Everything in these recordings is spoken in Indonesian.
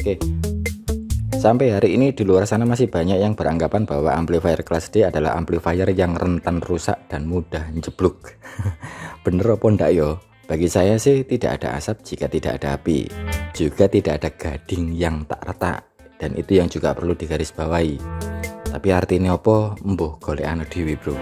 Oke, sampai hari ini di luar sana masih banyak yang beranggapan bahwa amplifier kelas D adalah amplifier yang rentan rusak dan mudah jeblok. Bener apa ndak yo? Bagi saya sih tidak ada asap jika tidak ada api, juga tidak ada gading yang tak retak, dan itu yang juga perlu digarisbawahi. Tapi artinya apa? Mbuh golekane dhewe, bro.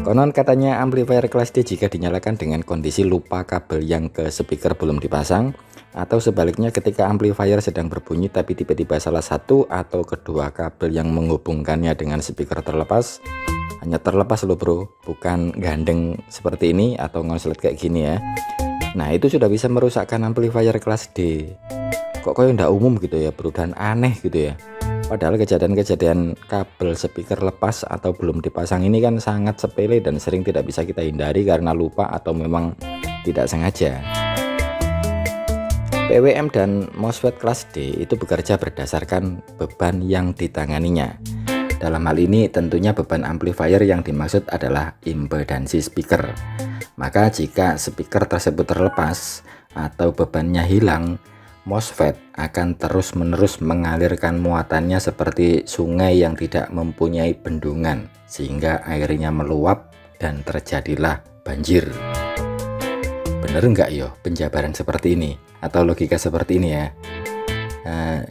Konon katanya amplifier kelas D jika dinyalakan dengan kondisi lupa kabel yang ke speaker belum dipasang, atau sebaliknya ketika amplifier sedang berbunyi tapi tiba-tiba salah satu atau kedua kabel yang menghubungkannya dengan speaker terlepas. Hanya terlepas loh bro, bukan gandeng seperti ini atau ngonslet kayak gini ya. Nah itu sudah bisa merusakkan amplifier kelas D. Kok kayak ndak umum gitu ya bro, dan aneh gitu ya. Padahal kejadian-kejadian kabel speaker lepas atau belum dipasang ini kan sangat sepele dan sering tidak bisa kita hindari karena lupa atau memang tidak sengaja. PWM dan MOSFET kelas D itu bekerja berdasarkan beban yang ditanganinya. Dalam hal ini tentunya beban amplifier yang dimaksud adalah impedansi speaker. Maka jika speaker tersebut terlepas atau bebannya hilang, MOSFET akan terus-menerus mengalirkan muatannya seperti sungai yang tidak mempunyai bendungan, sehingga airnya meluap dan terjadilah banjir. Bener nggak yo penjabaran seperti ini atau logika seperti ini ya?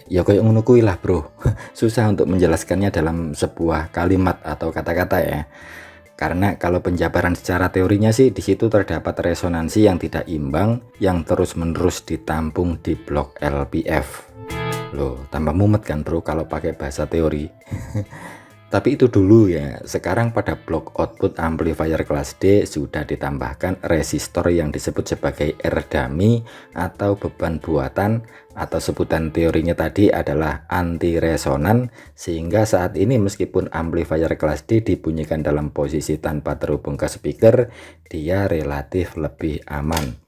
Ya kayak ngono kuwi lah bro. Susah untuk menjelaskannya dalam sebuah kalimat atau kata-kata ya. Karena kalau penjabaran secara teorinya sih di situ terdapat resonansi yang tidak imbang yang terus-menerus ditampung di blok LPF. Loh, tambah mumet kan bro kalau pakai bahasa teori. Tapi itu dulu ya. Sekarang pada blok output amplifier kelas D sudah ditambahkan resistor yang disebut sebagai R-dummy atau beban buatan, atau sebutan teorinya tadi adalah anti resonan, sehingga saat ini meskipun amplifier kelas D dibunyikan dalam posisi tanpa terhubung ke speaker, dia relatif lebih aman.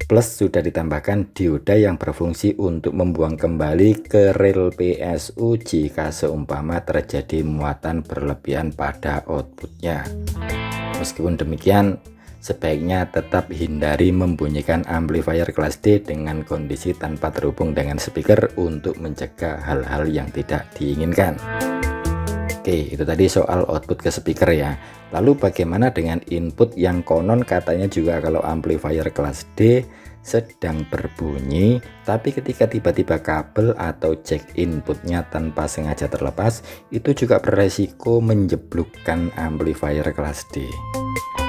Plus sudah ditambahkan dioda yang berfungsi untuk membuang kembali ke rel PSU jika seumpama terjadi muatan berlebihan pada outputnya. Meskipun demikian, sebaiknya tetap hindari membunyikan amplifier kelas D dengan kondisi tanpa terhubung dengan speaker untuk mencegah hal-hal yang tidak diinginkan. Oke, itu tadi soal output ke speaker ya. Lalu bagaimana dengan input yang konon katanya juga kalau amplifier kelas D sedang berbunyi, tapi ketika tiba-tiba kabel atau jack inputnya tanpa sengaja terlepas, itu juga beresiko menjeblokkan amplifier kelas D.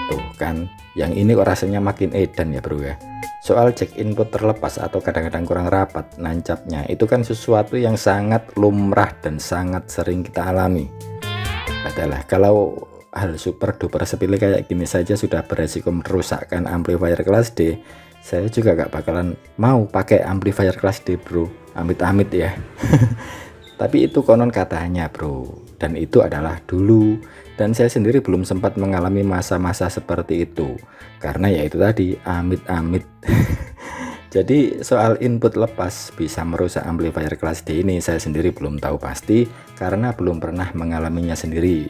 Tuh kan, yang ini kok rasanya makin edan ya bro ya. Soal jack input terlepas atau kadang-kadang kurang rapat nancapnya, itu kan sesuatu yang sangat lumrah dan sangat sering kita alami. Adalah kalau hal super duper sepele kayak gini saja sudah beresiko merusakkan amplifier kelas D, saya juga gak bakalan mau pakai amplifier kelas D bro, amit-amit ya. Tapi itu konon katanya bro, dan itu adalah dulu, dan saya sendiri belum sempat mengalami masa-masa seperti itu karena ya itu tadi amit-amit. Jadi soal input lepas bisa merusak amplifier kelas D ini saya sendiri belum tahu pasti karena belum pernah mengalaminya sendiri.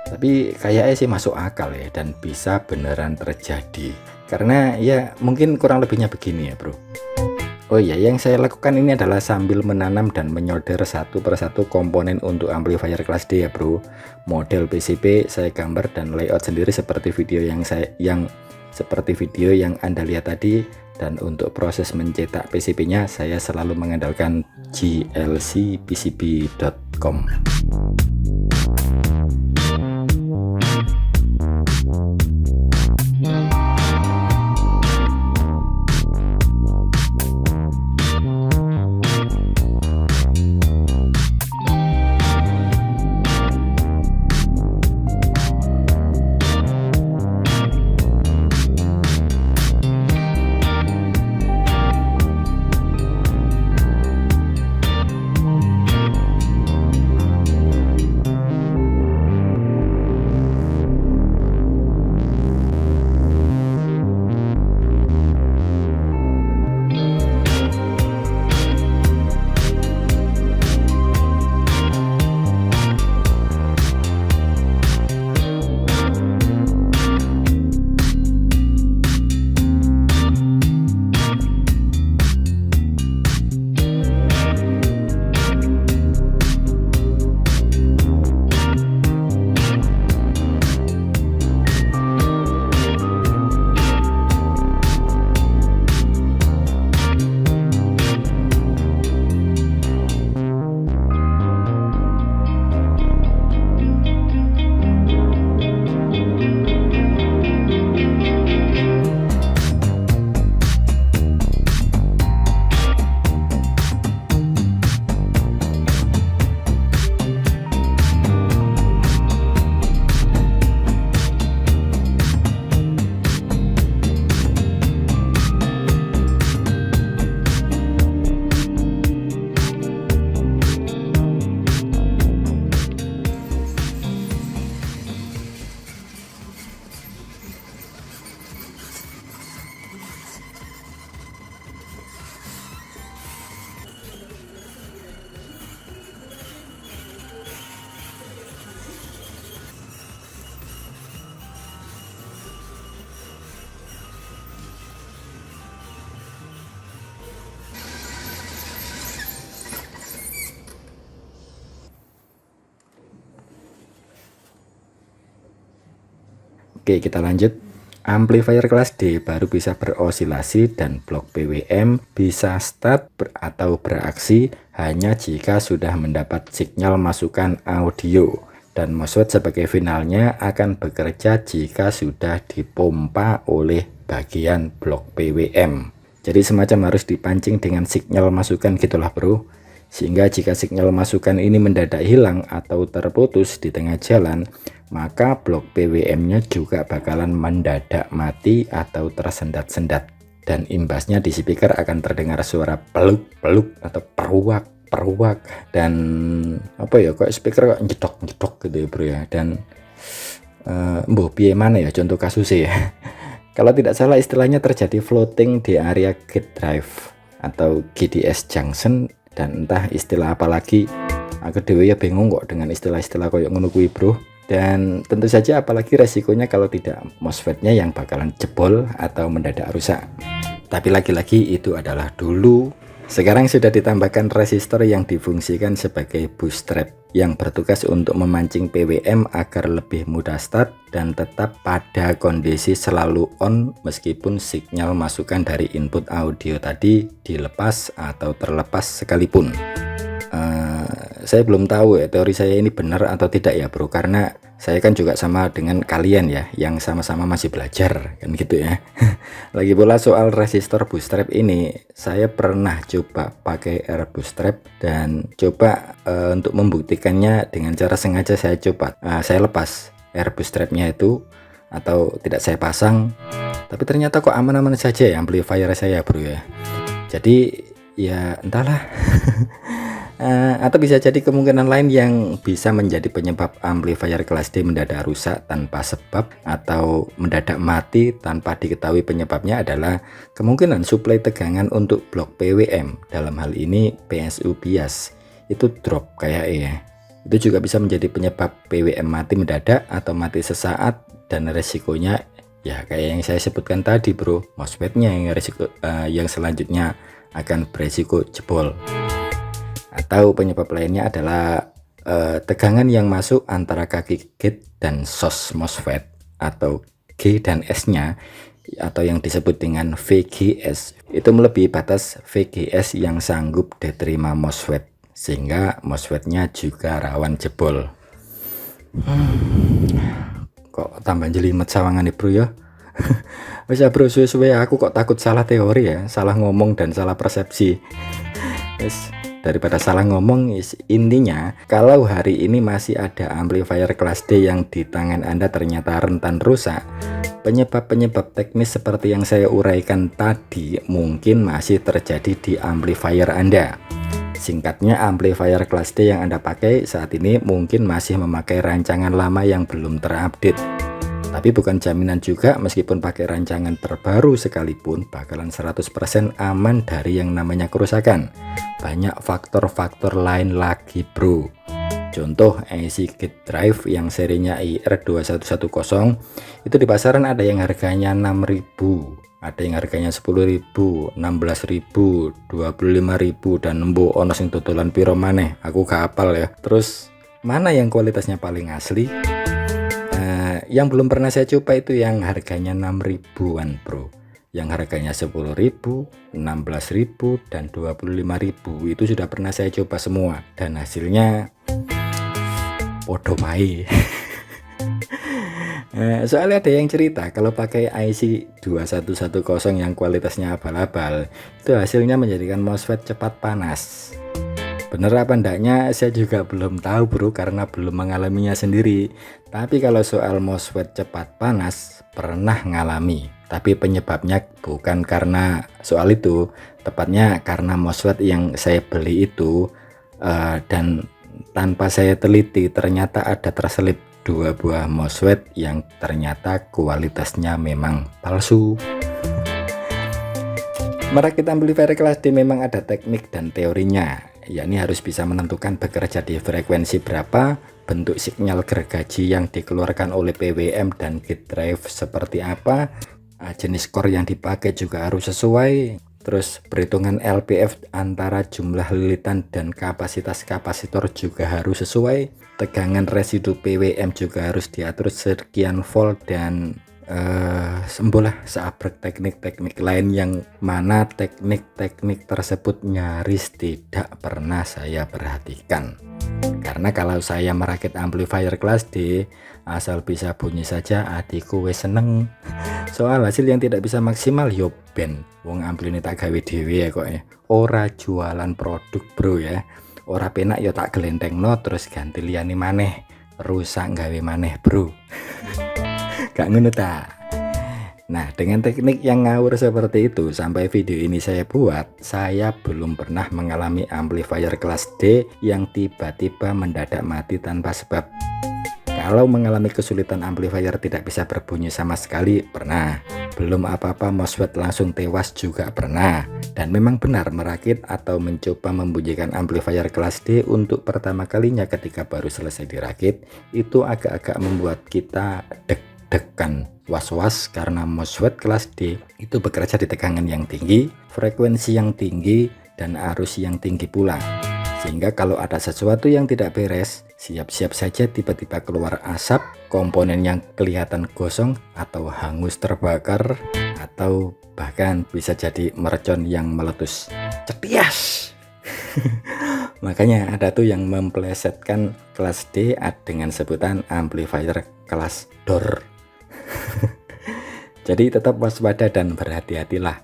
Tapi kayaknya sih masuk akal ya dan bisa beneran terjadi. Karena ya mungkin kurang lebihnya begini ya bro. Oh iya, yang saya lakukan ini adalah sambil menanam dan menyolder satu persatu komponen untuk amplifier kelas D ya bro. Model PCB saya gambar dan layout sendiri seperti video yang Anda lihat tadi. Dan untuk proses mencetak PCB-nya saya selalu mengandalkan glcpcb.com. Oke, kita lanjut. Amplifier kelas D baru bisa berosilasi dan blok PWM bisa start atau beraksi hanya jika sudah mendapat sinyal masukan audio, dan MOSFET sebagai finalnya akan bekerja jika sudah dipompa oleh bagian blok PWM. Jadi semacam harus dipancing dengan sinyal masukan gitulah bro, sehingga jika sinyal masukan ini mendadak hilang atau terputus di tengah jalan, maka blok PWM-nya juga bakalan mendadak mati atau tersendat-sendat, dan imbasnya di speaker akan terdengar suara peluk-peluk atau peruak, dan apa ya, kok speaker kok jedok-jedok gitu ya bro ya. Dan mbah piye mana ya contoh kasusnya ya. Kalau tidak salah istilahnya terjadi floating di area gate drive atau GDS junction, dan entah istilah apa lagi, aku dewe ya bingung kok dengan istilah-istilah koyok ngono kuwi bro. Dan tentu saja apalagi resikonya kalau tidak MOSFET-nya yang bakalan jebol atau mendadak rusak. Tapi lagi-lagi itu adalah dulu. Sekarang sudah ditambahkan resistor yang difungsikan sebagai boost trap yang bertugas untuk memancing PWM agar lebih mudah start dan tetap pada kondisi selalu on meskipun sinyal masukan dari input audio tadi dilepas atau terlepas sekalipun. Saya belum tahu ya teori saya ini benar atau tidak ya bro, karena saya kan juga sama dengan kalian ya, yang sama-sama masih belajar kan gitu ya. Lagi pula soal resistor boost trap ini, saya pernah coba pakai air boost trap dan coba untuk membuktikannya dengan cara sengaja saya lepas air boost trapnya itu, atau tidak saya pasang, tapi ternyata kok aman-aman saja ya amplifier saya bro ya. Jadi ya entahlah. Atau bisa jadi kemungkinan lain yang bisa menjadi penyebab amplifier kelas D mendadak rusak tanpa sebab atau mendadak mati tanpa diketahui penyebabnya adalah kemungkinan suplai tegangan untuk blok PWM, dalam hal ini PSU bias, itu drop kayak ya. Itu juga bisa menjadi penyebab PWM mati mendadak atau mati sesaat, dan resikonya ya kayak yang saya sebutkan tadi bro, MOSFET-nya yang selanjutnya akan beresiko jebol. Atau penyebab lainnya adalah tegangan yang masuk antara kaki gate dan source MOSFET atau G dan S nya, atau yang disebut dengan VGS, itu melebihi batas VGS yang sanggup diterima MOSFET, sehingga MOSFET nya juga rawan jebol. Kok tambah jelimet sawangan nih bro ya. Wes ya bro, suwe-suwe aku kok takut salah teori ya, salah ngomong dan salah persepsi. Yes. Daripada salah ngomong, intinya kalau hari ini masih ada amplifier kelas D yang di tangan Anda ternyata rentan rusak, penyebab-penyebab teknis seperti yang saya uraikan tadi mungkin masih terjadi di amplifier Anda. Singkatnya, amplifier kelas D yang Anda pakai saat ini mungkin masih memakai rancangan lama yang belum terupdate. Tapi bukan jaminan juga meskipun pakai rancangan terbaru sekalipun bakalan 100% aman dari yang namanya kerusakan. Banyak faktor-faktor lain lagi bro. Contoh IC gate drive yang serinya IR2110 itu di pasaran ada yang harganya 6.000, ada yang harganya 10.000, 16.000, 25.000, dan nembo ono sing totolan piro maneh aku gak hafal ya. Terus mana yang kualitasnya paling asli? Yang belum pernah saya coba itu yang harganya 6.000-an bro, yang harganya 10.000, 16.000, dan 25.000 itu sudah pernah saya coba semua, dan hasilnya podo wae. Soalnya ada yang cerita kalau pakai IC 2110 yang kualitasnya abal-abal, itu hasilnya menjadikan MOSFET cepat panas. Bener apa enggaknya saya juga belum tahu bro, karena belum mengalaminya sendiri. Tapi kalau soal MOSFET cepat panas pernah ngalami, tapi penyebabnya bukan karena soal itu, tepatnya karena MOSFET yang saya beli itu dan tanpa saya teliti ternyata ada terselip 2 buah MOSFET yang ternyata kualitasnya memang palsu. Merakit amplifier kelas D memang ada teknik dan teorinya, yakni harus bisa menentukan bekerja di frekuensi berapa, bentuk sinyal gergaji yang dikeluarkan oleh PWM dan gate drive seperti apa, jenis core yang dipakai juga harus sesuai, Terus perhitungan LPF antara jumlah lilitan dan kapasitas kapasitor juga harus sesuai. Tegangan residu PWM juga harus diatur sekian volt, dan sembolah seabrek teknik-teknik lain yang mana teknik-teknik tersebut nyaris tidak pernah saya perhatikan. Karena kalau saya merakit amplifier kelas D, asal bisa bunyi saja adikku wes seneng. Soal hasil yang tidak bisa maksimal yo ben, wong ampli ini tak gawe dhewe ya kok ya. Ora jualan produk bro ya. Ora penak yo tak gelenteng no terus ganti liyane maneh. Rusak gawe maneh bro. Gak ngono ta. Nah, dengan teknik yang ngawur seperti itu sampai video ini saya buat, saya belum pernah mengalami amplifier kelas D yang tiba-tiba mendadak mati tanpa sebab. Kalau mengalami kesulitan amplifier tidak bisa berbunyi sama sekali, pernah. Belum apa-apa MOSFET langsung tewas juga pernah. Dan memang benar merakit atau mencoba membunyikan amplifier kelas D untuk pertama kalinya ketika baru selesai dirakit, itu agak-agak membuat kita deg-degan, was-was, karena MOSFET kelas D itu bekerja di tegangan yang tinggi, frekuensi yang tinggi, dan arus yang tinggi pula. Sehingga kalau ada sesuatu yang tidak beres, siap-siap saja tiba-tiba keluar asap, komponen yang kelihatan gosong atau hangus terbakar, atau bahkan bisa jadi mercon yang meletus. Cepias! Makanya ada tuh yang memplesetkan kelas D dengan sebutan amplifier kelas DOR. Jadi tetap waspada dan berhati-hatilah.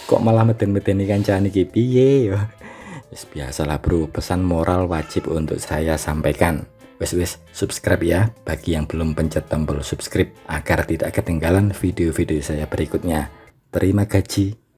Kok malah meden-meden ikan cani iki piye yo. Biasalah bro, pesan moral wajib untuk saya sampaikan. Wes subscribe ya bagi yang belum pencet tombol subscribe agar tidak ketinggalan video-video saya berikutnya. Terima kasih.